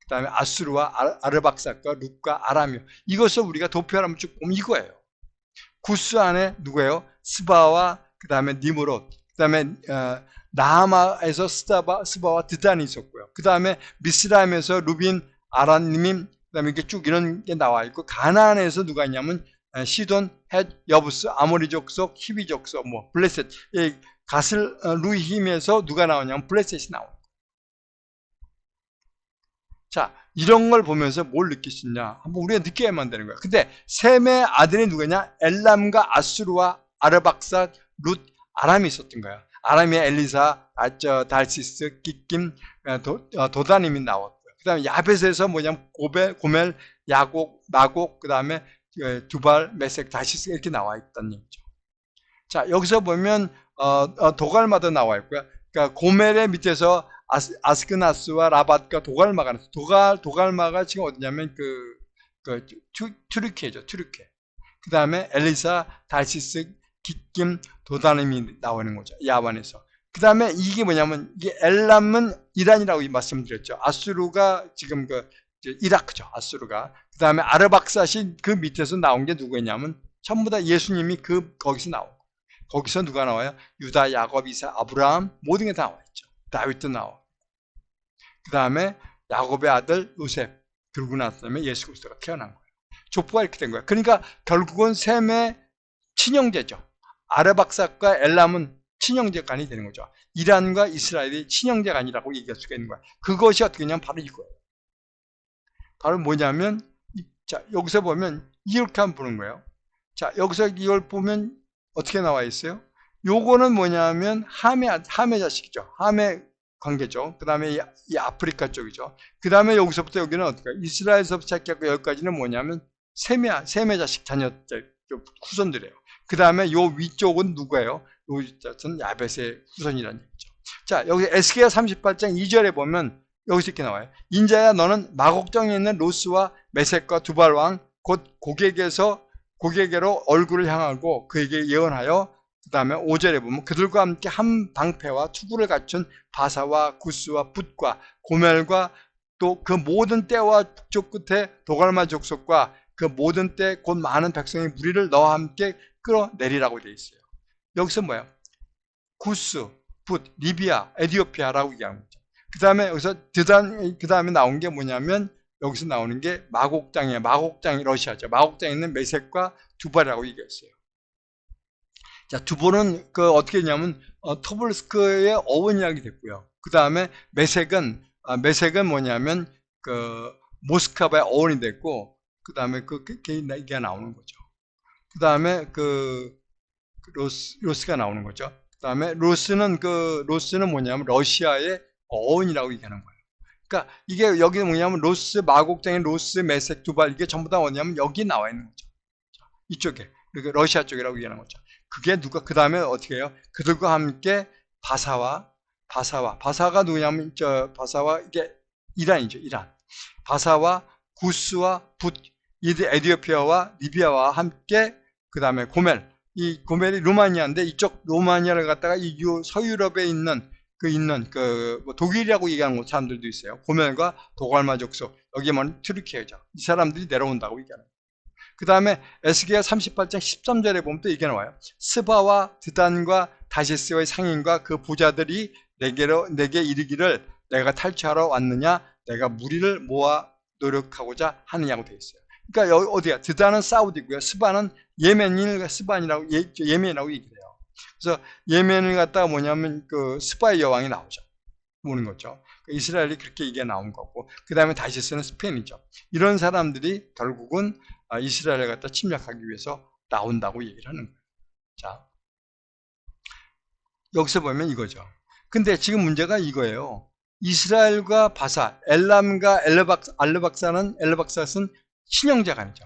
그 다음에 아수르와 아르박삭과 룻과 아람이요. 이것을 우리가 도표를 한번 쭉 보면 이거예요. 구스 안에 누구예요? 스바와 그 다음에 니므롯, 그 다음에 나하마에서 스바와 드단이 있었고요. 그 다음에 미스라임에서 루빈, 아란님, 그 다음에 이렇게 쭉 이런 게 나와 있고, 가나안에서 누가 있냐면 시돈, 헷, 여부스, 아모리족 속, 히비족 속, 블레셋, 가슬 루힘에서 누가 나오냐면 블레셋이 나와요. 자, 이런 걸 보면서 뭘 느낄 수 있냐? 한번 우리가 느껴야만 되는 거야. 근데 셈의 아들이 누구냐? 엘람과 아수르와 아르박사, 룻, 아람이 있었던 거야. 아람의 엘리사, 달시스, 끼김, 도다님이 나왔고요. 그 다음에 야벳에서 뭐냐면 고멜, 야곡, 마곡, 그 다음에 두발, 메섹, 달시스 이렇게 나와 있다는 얘기죠. 자, 여기서 보면 도갈마도 나와 있고요. 그러니까 고멜의 밑에서 아스크나스와 라밧과 도갈마가 나왔어요. 도갈마가 지금 어디냐면 튜르케죠. 튜르케. 그 다음에 엘리사, 달시스, 기김, 도다님이 나오는 거죠. 야완에서. 그 다음에 이게 뭐냐면 이게 엘람은 이란이라고 말씀드렸죠. 아수르가 지금 이라크죠. 아수르가. 그 다음에 아르박사시 그 밑에서 나온 게 누구였냐면 전부 다 예수님이 거기서 나오고. 거기서 누가 나와요? 유다, 야곱, 이사, 아브라함 모든 게 다 나와 있죠. 다윗도 나와. 그 다음에 야곱의 아들 요셉 그러고 나서 예수 그리스도가 태어난 거예요. 족보가 이렇게 된 거예요. 그러니까 결국은 셈의 친형제죠. 아르박삭과 엘람은 친형제간이 되는 거죠. 이란과 이스라엘이 친형제간이라고 얘기할 수가 있는 거예요. 그것이 어떻게 되냐면 바로 이거예요. 바로 뭐냐면 자, 여기서 보면 이렇게 한번 보는 거예요. 자, 여기서 이걸 보면 어떻게 나와 있어요? 요거는 뭐냐면 함의 자식이죠. 함의 관계죠. 그 다음에 이 아프리카 쪽이죠. 그 다음에 여기서부터 여기는 어떨까? 이스라엘서부터 시작해서 여기까지는 뭐냐면 셈의 자식 후손들이에요. 그 다음에 요 위쪽은 누구예요? 요 위쪽은 야벳의 후손이라는 얘기죠. 자, 여기 에스겔 38장 2절에 보면 여기서 이렇게 나와요. 인자야 너는 마곡정에 있는 로스와 메섹과 두발왕 곧 고객에서 고객에게로 얼굴을 향하고 그에게 예언하여, 그 다음에 5절에 보면 그들과 함께 한 방패와 투구를 갖춘 바사와 구스와 붓과 고멜과 또 그 모든 때와 북쪽 끝에 도갈마 족속과 그 모든 때 곧 많은 백성의 무리를 너와 함께 끌어내리라고 되어 있어요. 여기서 뭐예요? 구스, 붓, 리비아, 에디오피아라고 얘기하는 거죠. 그 다음에 여기서 그 다음에 나온 게 뭐냐면 여기서 나오는 게 마곡장이에요. 마곡장이 러시아죠. 마곡장에 있는 메색과 두발이라고 얘기했어요. 자, 두볼은 어떻게 했냐면 토볼스크의 어원이라고 됐고요. 그 다음에 메색은 뭐냐면 모스크바의 어원이 됐고, 그 다음에 이게 나오는 거죠. 그 다음에 로스가 나오는 거죠. 그 다음에 로스는 뭐냐면 러시아의 어원이라고 얘기하는 거예요. 그러니까 이게 여기 뭐냐면 로스, 마곡장인 로스, 메색, 두발, 이게 전부 다 뭐냐면 여기 나와 있는 거죠. 이쪽에, 그러니까 러시아 쪽이라고 얘기하는 거죠. 그게 그 다음에 어떻게 해요? 그들과 함께 바사가 누구냐면 바사와 이게 이란이죠. 이란. 바사와 구스와 붓, 에디오피아와 리비아와 함께, 그 다음에 이 고멜이 루마니아인데, 이쪽 루마니아를 갖다가 이 서유럽에 있는 뭐 독일이라고 얘기하는 사람들도 있어요. 고멜과 도갈마 족속, 여기만 튀르키예죠. 이 사람들이 내려온다고 얘기하는 거예요. 그 다음에 에스겔 38장 13절에 보면 또 이게 나와요. 스바와 드단과 다시스의 상인과 그 부자들이 내게 이르기를 내가 탈취하러 왔느냐, 내가 무리를 모아 노력하고자 하느냐고 되어 있어요. 그러니까 여기 어디야? 드단은 사우디고요. 스바는 예멘이라고 얘기해요. 그래서 예멘을 갖다가 뭐냐면 스바의 여왕이 나오죠. 오는 거죠. 이스라엘이 그렇게 이게 나온 거고, 그 다음에 다시스는 스페인이죠. 이런 사람들이 결국은 이스라엘을 갖다 침략하기 위해서 나온다고 얘기를 하는 거예요. 자, 여기서 보면 이거죠. 근데 지금 문제가 이거예요. 이스라엘과 바사, 엘람과 엘르박사는 친형제가 아니죠.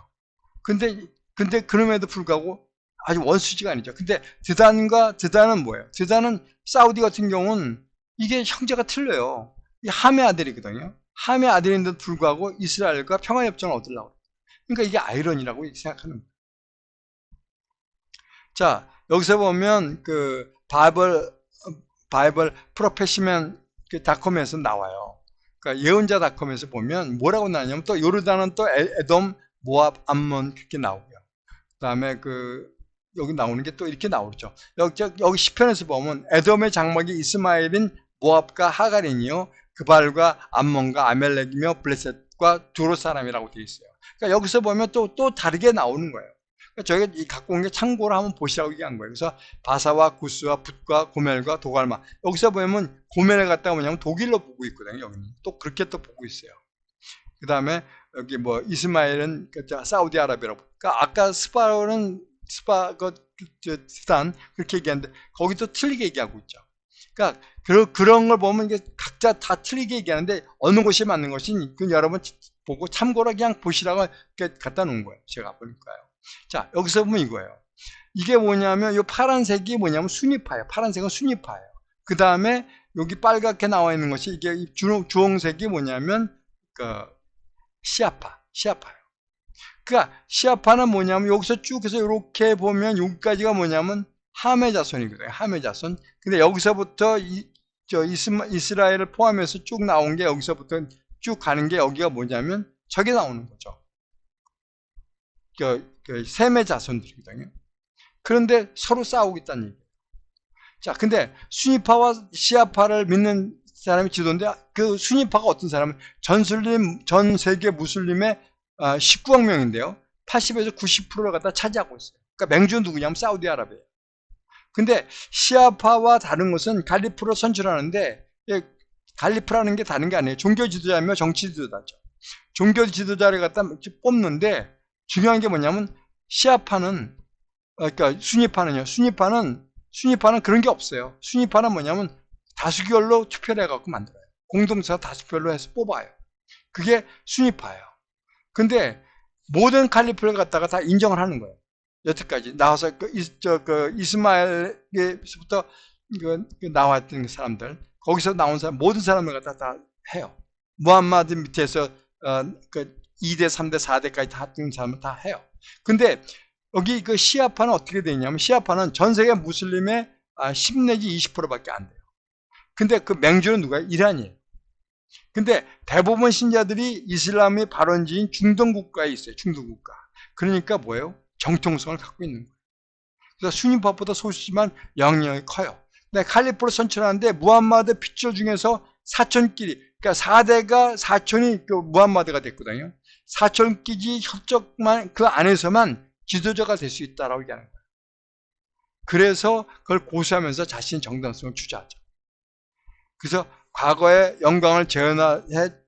근데 그럼에도 불구하고 아주 원수지가 아니죠. 근데 드단은 뭐예요? 드단은 사우디 같은 경우는 이게 형제가 틀려요. 이 함의 아들이거든요. 함의 아들인데도 불구하고 이스라엘과 평화협정을 얻으려고. 그러니까 이게 아이러니라고 생각하는 거예요. 자, 여기서 보면 바이블 프로페시먼 닷컴에서 나와요. 그러니까 예언자닷컴에서 보면 뭐라고 나냐면 또 요르단은 또 에돔, 모압, 암몬 그렇게 나오고요. 그다음에 여기 나오는 게 또 이렇게 나오죠. 여기 시편에서 보면 에돔의 장막이 이스마엘인 모압과 하갈이니요, 그발과 암몬과 아멜렉이며 블레셋과 두로 사람이라고 되어 있어요. 그러니까 여기서 보면 또 다르게 나오는 거예요. 그러니까 저희가 이 갖고 온 게 참고로 한번 보시라고 얘기한 거예요. 그래서 바사와 구스와 붓과 고멜과 도갈마, 여기서 보면 고멜을 갖다가 뭐냐면 독일로 보고 있거든요. 여기는 또 그렇게 또 보고 있어요. 그 다음에 여기 뭐 이스마엘은 사우디아라비아라고. 그러니까 아까 스단 그렇게 얘기하는데 거기 또 틀리게 얘기하고 있죠. 그러니까 그런 걸 보면 이게 각자 다 틀리게 얘기하는데 어느 곳이 맞는 것이 여러분 보고 참고로 그냥 보시라고 이렇게 갖다 놓은 거예요. 제가 보니까요. 자, 여기서 보면 이거예요. 이게 뭐냐면 이 파란색이 뭐냐면 순위파예요. 파란색은 순위파예요. 그 다음에 여기 빨갛게 나와 있는 것이 이게 주홍색이 뭐냐면 시아파예요. 그러니까 시아파는 뭐냐면 여기서 쭉 해서 이렇게 보면 여기까지가 뭐냐면 함의 자손이거든요. 함의 자손. 근데 여기서부터 이스라엘을 포함해서 쭉 나온 게 여기서부터 쭉 가는 게 여기가 뭐냐면 저게 나오는 거죠. 셈의 자손들이거든요. 그런데 서로 싸우고 있다는 얘기예요. 자, 근데 순위파와 시아파를 믿는 사람이 지도인데 그 순위파가 어떤 사람은 전 세계 무슬림의 19억 명인데요. 80에서 90%를 갖다 차지하고 있어요. 그러니까 맹주 누구냐면 사우디아라비아예요. 근데 시아파와 다른 것은 갈리프로 선출하는데 갈리프라는 게 다른 게 아니에요. 종교 지도자며 정치 지도자죠. 종교 지도자를 갖다 뽑는데 중요한 게 뭐냐면 시아파는 그러니까 순위파는 그런 게 없어요. 순위파는 뭐냐면 다수결로 투표를 해갖고 만들어요. 공동체가 다수결로 해서 뽑아요. 그게 순위파예요. 근데 모든 칼리프를 갖다가 다 인정을 하는 거예요. 여태까지 나와서 이스마엘에서부터 나왔던 사람들, 거기서 나온 사람 모든 사람을 갖다 다 해요. 무함마드 밑에서 2대, 3대, 4대까지 다 했던 사람은 다 해요. 근데 여기 그 시아파는 어떻게 되냐면, 시아파는 전 세계 무슬림의 10 내지 20%밖에 안 돼요. 근데 그 맹주는 누가요? 이란이에요. 근데 대부분 신자들이 이슬람의 발원지인 중동 국가에 있어요. 중동 국가. 그러니까 뭐예요? 정통성을 갖고 있는 거예요. 그래서 순위파보다 소수지만 영향이 커요. 근데 칼리프를 선출하는데 무함마드 핏줄 중에서 사촌끼리, 그러니까 4대가 사촌이 그 무함마드가 됐거든요. 사촌끼리 협적만 그 안에서만 지도자가 될 수 있다라고 얘기하는 거예요. 그래서 그걸 고수하면서 자신의 정당성을 주장하죠. 그래서 과거의 영광을 재현해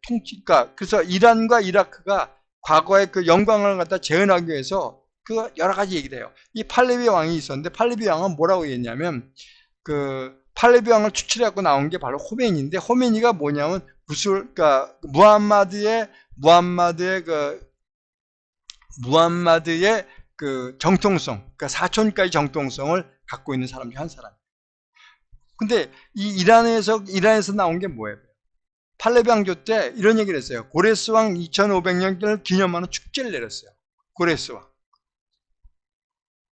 통치가, 그래서 이란과 이라크가 과거의 그 영광을 갖다 재현하기 위해서 그 여러 가지 얘기를 해요. 이 팔레비 왕이 있었는데, 팔레비 왕은 뭐라고 얘기했냐면, 그 팔레비 왕을 추출해갖고 나온 게 바로 호메니인데, 호메니가 뭐냐면 그러니까 무함마드의 그 정통성, 그러니까 사촌까지 정통성을 갖고 있는 사람 중 한 사람. 근데 이 이란에서 나온 게 뭐예요? 팔레비 왕조 때 이런 얘기를 했어요. 고레스 왕 2500년을 기념하는 축제를 내렸어요. 고레스 왕.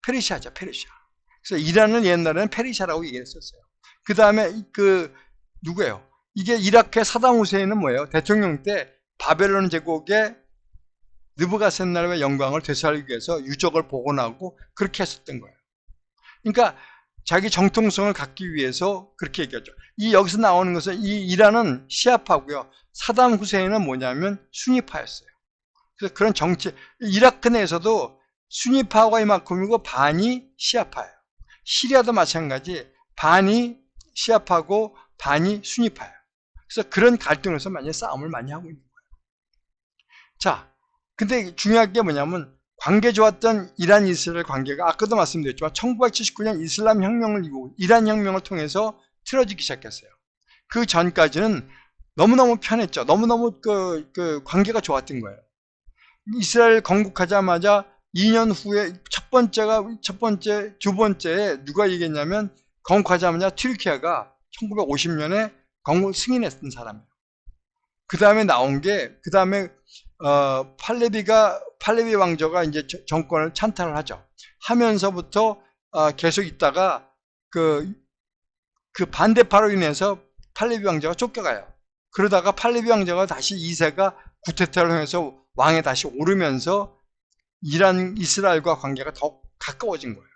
페르시아죠, 페르시아. 그래서 이란을 옛날에는 페르시아라고 얘기했었어요. 그 다음에 누구예요? 이게 이라크의 사담 후세인은 뭐예요? 대통령 때 바벨론 제국의 느부갓셋날의 영광을 되살리기 위해서 유적을 복원하고 그렇게 했었던 거예요. 그러니까 자기 정통성을 갖기 위해서 그렇게 얘기하죠. 여기서 나오는 것은 이 이란은 시아파고요. 사담 후세인은 뭐냐면 순위파였어요. 그래서 그런 정치, 이라크 내에서도 순위파가 이만큼이고 반이 시아파예요. 시리아도 마찬가지, 반이 시아파고 반이 순위파예요. 그래서 그런 갈등에서 많이 싸움을 많이 하고 있는 거예요. 자, 근데 중요한 게 뭐냐면, 관계 좋았던 이란 이스라엘 관계가 아까도 말씀드렸지만 1979년 이슬람 혁명을 이루고 이란 혁명을 통해서 틀어지기 시작했어요. 그 전까지는 너무너무 편했죠. 너무너무 그 관계가 좋았던 거예요. 이스라엘 건국하자마자 2년 후에 첫 번째, 두 번째에 누가 얘기했냐면, 건국하자마자 튀르키예가 1950년에 건국 승인했던 사람이에요. 그 다음에 나온 게, 그 다음에 팔레비 왕조가 이제 정권을 찬탈을 하죠. 하면서부터 계속 있다가 그 반대파로 인해서 팔레비 왕조가 쫓겨가요. 그러다가 팔레비 왕조가 다시 2세가 구테타를 통해서 왕에 다시 오르면서 이스라엘과 관계가 더 가까워진 거예요.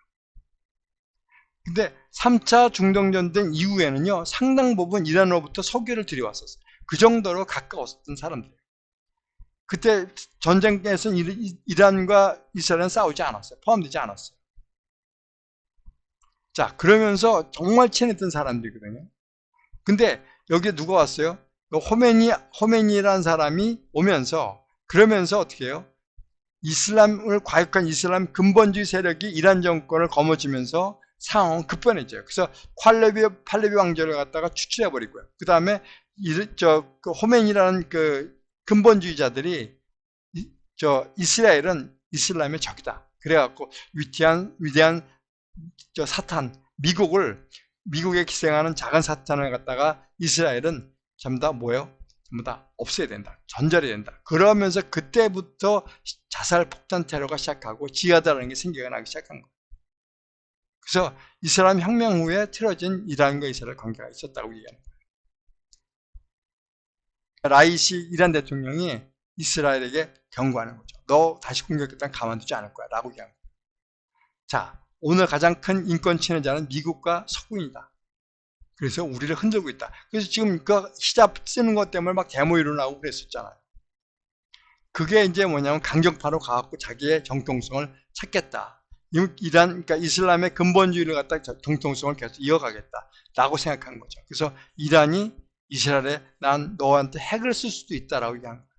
근데 3차 중동전쟁 이후에는요, 상당 부분 이란으로부터 석유를 들여왔었어요. 그 정도로 가까웠던 사람들. 그때 전쟁에서는 이란과 이스라엘은 싸우지 않았어요. 포함되지 않았어요. 자, 그러면서 정말 친했던 사람들이거든요. 근데 여기에 누가 왔어요? 호메니라는 사람이 오면서, 그러면서 어떻게 해요? 이슬람을 과격한 이슬람 근본주의 세력이 이란 정권을 거머쥐면서 상황은 급변해져요. 그래서 팔레비 왕조를 갖다가 추출해버리고요. 그 다음에 그 호메니라는 그 근본주의자들이 이스라엘은 이슬람의 적이다. 그래갖고 위대한 사탄, 미국에 기생하는 작은 사탄을 갖다가 이스라엘은 전부 다 뭐예요? 전부 다 없애야 된다. 전절해야 된다. 그러면서 그때부터 자살 폭탄 테러가 시작하고 지하다라는 게 생겨나기 시작한 거예요. 그래서 이슬람 혁명 후에 틀어진 이란과 이스라엘 관계가 있었다고 얘기하는 거예요. 라이시 이란 대통령이 이스라엘에게 경고하는 거죠. 너 다시 공격했다면 가만두지 않을 거야 라고 얘기하는 거예요. 자, 오늘 가장 큰 인권 침해자는 미국과 서구인이다. 그래서 우리를 흔들고 있다. 그래서 지금 그 히잡 쓰는 것 때문에 막 데모 일어나고 그랬었잖아요. 그게 이제 뭐냐면 강경파로 가갖고 자기의 정통성을 찾겠다. 그러니까 이슬람의 근본주의를 갖다 정통성을 계속 이어가겠다. 라고 생각한 거죠. 그래서 이란이 이스라엘에 난 너한테 핵을 쓸 수도 있다라고 얘기한 거예요.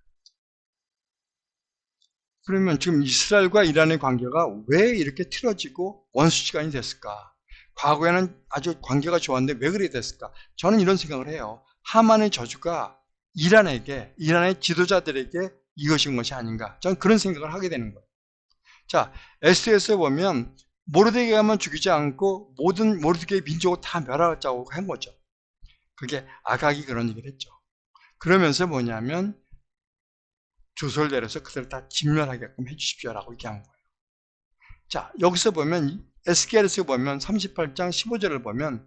그러면 지금 이스라엘과 이란의 관계가 왜 이렇게 틀어지고 원수지간이 됐을까? 과거에는 아주 관계가 좋았는데 왜 그래 됐을까? 저는 이런 생각을 해요. 하만의 저주가 이란의 지도자들에게 이것인 것이 아닌가? 저는 그런 생각을 하게 되는 거예요. 자, 에스더에서 보면 모르드게만 죽이지 않고 모든 모르드게의 민족을 다 멸하자고 한 거죠. 그게 아각이 그런 얘기를 했죠. 그러면서 뭐냐면 조서를 내려서 그들을 다 진멸하게끔 해주십시오라고 얘기한 거예요. 자, 여기서 보면 에스겔에서 보면 38장 15절을 보면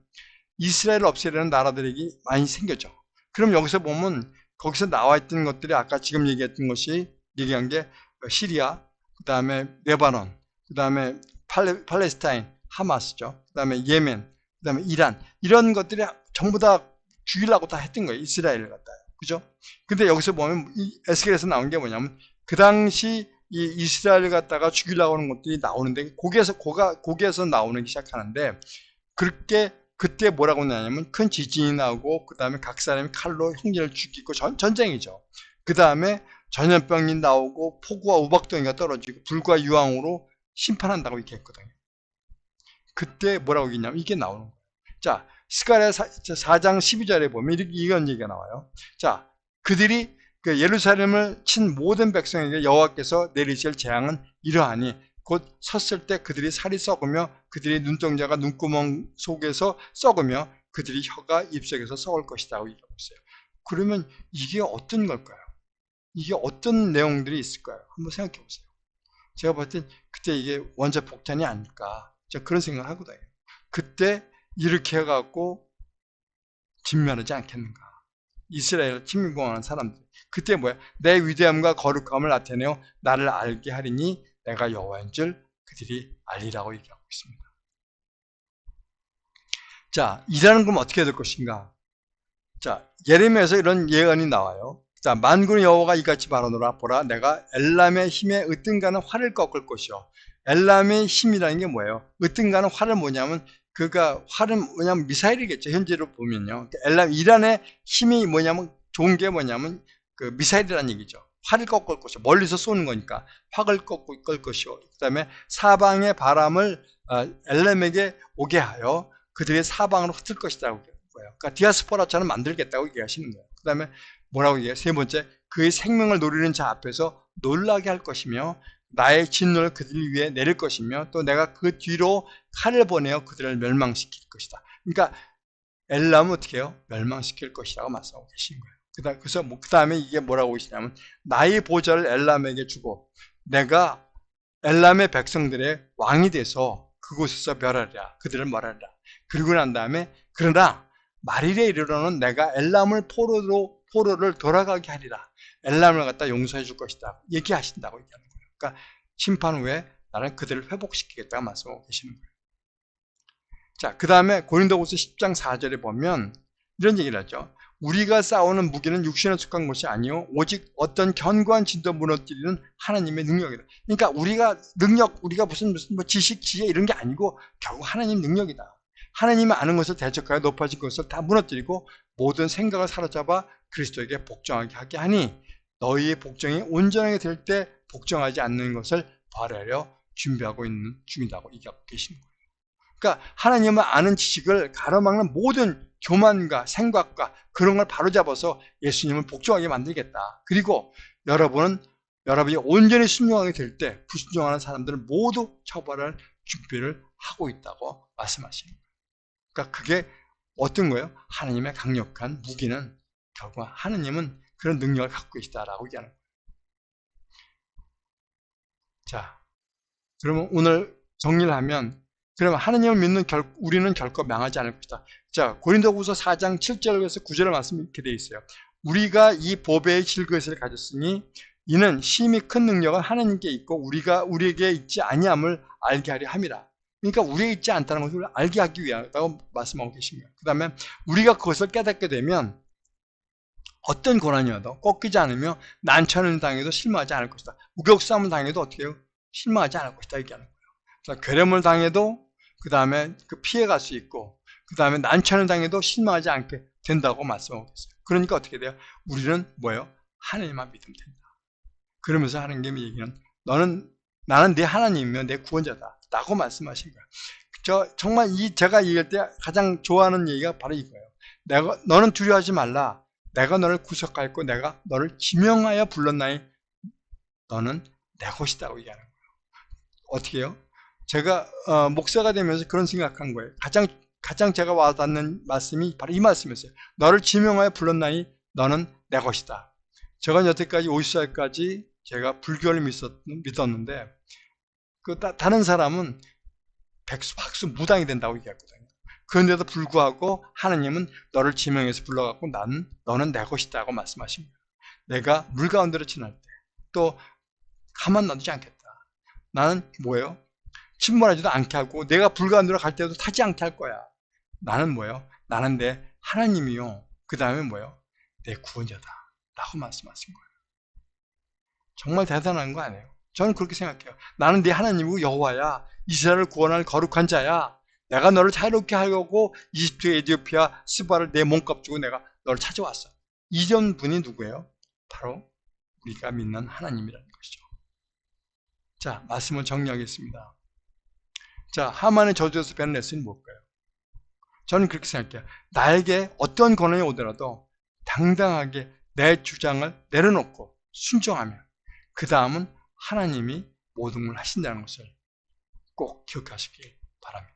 이스라엘을 없애려는 나라들이 많이 생겨져. 그럼 여기서 보면 거기서 나와 있던 것들이 아까 지금 얘기했던 것이 얘기한 게 시리아, 그 다음에 레바논, 그 다음에 팔레스타인, 하마스죠. 그 다음에 예멘, 그 다음에 이란, 이런 것들이 전부 다 죽이려고 다 했던 거예요. 이스라엘을 갖다요. 그죠? 근데 여기서 보면 이 에스겔에서 나온 게 뭐냐면 그 당시 이 이스라엘을 갖다가 죽이려고 하는 것들이 나오는데 거기에서 나오기 시작하는데 그렇게 그때 뭐라고 하냐면 큰 지진이 나오고 그 다음에 각 사람이 칼로 형제를 죽이고 전쟁이죠. 그 다음에 전염병이 나오고 폭우와 우박덩이가 떨어지고 불과 유황으로 심판한다고 이렇게 했거든요. 그때 뭐라고 했냐면 이게 나오는 거예요. 자, 스가랴 4장 12절에 보면 이런 얘기가 나와요. 자, 그들이 그 예루살렘을 친 모든 백성에게 여호와께서 내리실 재앙은 이러하니 곧 섰을 때 그들이 살이 썩으며 그들의 눈동자가 눈구멍 속에서 썩으며 그들이 혀가 입속에서 썩을 것이다 하고 얘기하고 있어요. 그러면 이게 어떤 걸까요? 이게 어떤 내용들이 있을까요? 한번 생각해 보세요. 제가 볼 땐 그때 이게 원자 폭탄이 아닐까 제가 그런 생각을 하거든요. 그때 이렇게 해갖고 진멸하지 않겠는가. 이스라엘 침공하는 사람들. 그때 뭐야? 내 위대함과 거룩함을 나타내어 나를 알게 하리니 내가 여호와인 줄 그들이 알리라고 얘기하고 있습니다. 자, 이라는 건 어떻게 될 것인가? 자, 예레미야에서 이런 예언이 나와요. 자, 만군의 여호와가 이같이 말하노라. 보라, 내가 엘람의 힘에 으뜸가는 활을 꺾을 것이요. 엘람의 힘이라는 게 뭐예요? 으뜸가는 활은 뭐냐면 활은 뭐냐면 미사일이겠죠. 현재로 보면요. 엘람 이란의 힘이 뭐냐면 좋은 게 뭐냐면 그 미사일이라는 얘기죠. 활을 꺾을 것이요. 멀리서 쏘는 거니까 활을 꺾을 것이요. 그다음에 사방의 바람을 엘람에게 오게 하여 그들의 사방으로 흩을 것이라고 거예요. 그러니까 디아스포라처럼 만들겠다고 얘기하시는 거예요. 그다음에 뭐라고 얘기해요? 세 번째, 그의 생명을 노리는 자 앞에서 놀라게 할 것이며 나의 진노를 그들 위에 내릴 것이며 또 내가 그 뒤로 칼을 보내어 그들을 멸망시킬 것이다. 그러니까 엘람은 어떻게 해요? 멸망시킬 것이라고 말씀하고 계신 거예요. 그래서 그 다음에 이게 뭐라고 하시냐면 나의 보좌를 엘람에게 주고 내가 엘람의 백성들의 왕이 돼서 그곳에서 멸하리라. 그들을 멸하리라. 그리고 난 다음에 그러나 말일에 이르러는 내가 엘람을 포로를 돌아가게 하리라. 엘람을 갖다 용서해 줄 것이다. 얘기하신다고 얘기하는 거예요. 그러니까 심판 후에 나는 그들을 회복시키겠다고 말씀하고 계시는 거예요. 자, 그 다음에 고린도후서 10장 4절에 보면 이런 얘기를 하죠. 우리가 싸우는 무기는 육신에 속한 것이 아니요 오직 어떤 견고한 진도 무너뜨리는 하나님의 능력이다. 그러니까 우리가 무슨 뭐 지식, 지혜 이런 게 아니고 결국 하나님 능력이다. 하나님이 아는 것을 대적하여 높아진 것을 다 무너뜨리고 모든 생각을 사로잡아 그리스도에게 복종하게 하게 하니 너희의 복종이 온전하게 될 때 복종하지 않는 것을 발하려 준비하고 있는 중이라고 얘기하고 계시는 거예요. 그러니까 하나님을 아는 지식을 가로막는 모든 교만과 생각과 그런 걸 바로잡아서 예수님을 복종하게 만들겠다. 그리고 여러분이 온전히 순종하게 될 때 불순종하는 사람들은 모두 처벌할 준비를 하고 있다고 말씀하시는 거예요. 그러니까 그게 어떤 거예요? 하나님의 강력한 무기는 결국 하나님은 그런 능력을 갖고 계시다라고 얘기하는 거예요. 자, 그러면 오늘 정리를 하면 그러면 하나님을 믿는 우리는 결코 망하지 않을 것이다. 자, 고린도후서 4장 7절에서 9절의 말씀이 이렇게 되어 있어요. 우리가 이 보배의 질것을 가졌으니 이는 심히 큰 능력은 하나님께 있고 우리에게 있지 아니함을 알게 하려 함이라. 그러니까 우리에게 있지 않다는 것을 알게 하기 위하다고 말씀하고 계신 거예요. 그 다음에 우리가 그것을 깨닫게 되면 어떤 고난이어도 꺾이지 않으며 난처를 당해도 실망하지 않을 것이다. 우격싸움을 당해도 어떻게 해요? 실망하지 않을 것이다 얘기하는 거예요. 그래서 괴렴을 당해도 그 다음에 피해갈 수 있고 그 다음에 난처를 당해도 실망하지 않게 된다고 말씀하고 있어요. 그러니까 어떻게 돼요? 우리는 뭐예요? 하나님만 믿으면 된다. 그러면서 하나님의 얘기는 나는 내 하나님이며 내 구원자다 라고 말씀하신 거예요. 정말 제가 얘기할 때 가장 좋아하는 얘기가 바로 이거예요. 너는 두려워하지 말라. 내가 너를 구속하였고 내가 너를 지명하여 불렀나니 너는 내 것이다고 얘기하는 거예요. 어떻게 해요? 제가 목사가 되면서 그런 생각한 거예요. 가장 제가 와닿는 말씀이 바로 이 말씀이었어요. 너를 지명하여 불렀나니 너는 내 것이다. 제가 여태까지 50살까지 제가 불교를 믿었는데 다른 사람은 박수 무당이 된다고 얘기했거든요. 그런데도 불구하고 하나님은 너를 지명해서 불러갖고 너는 내 것이다고 말씀하십니다. 내가 물 가운데로 지날 때 또 가만 놔두지 않겠다. 나는 뭐예요? 침몰하지도 않게 하고 내가 불 가운데로 갈 때도 타지 않게 할 거야. 나는 뭐예요? 나는 내 하나님이요. 그 다음에 뭐예요? 내 구원자다 라고 말씀하신 거예요. 정말 대단한 거 아니에요? 저는 그렇게 생각해요. 나는 네 하나님이고 여호와야. 이스라엘을 구원할 거룩한 자야. 내가 너를 자유롭게 하려고 이집트, 에티오피아, 스바를 내 몸값 주고 내가 너를 찾아왔어. 이전 분이 누구예요? 바로 우리가 믿는 하나님이라는 것이죠. 자, 말씀을 정리하겠습니다. 자, 하만의 저주에서 배는 레슨이 뭘까요? 저는 그렇게 생각해요. 나에게 어떤 권한이 오더라도 당당하게 내 주장을 내려놓고 순종하면 그 다음은 하나님이 모든 걸 하신다는 것을 꼭 기억하시길 바랍니다.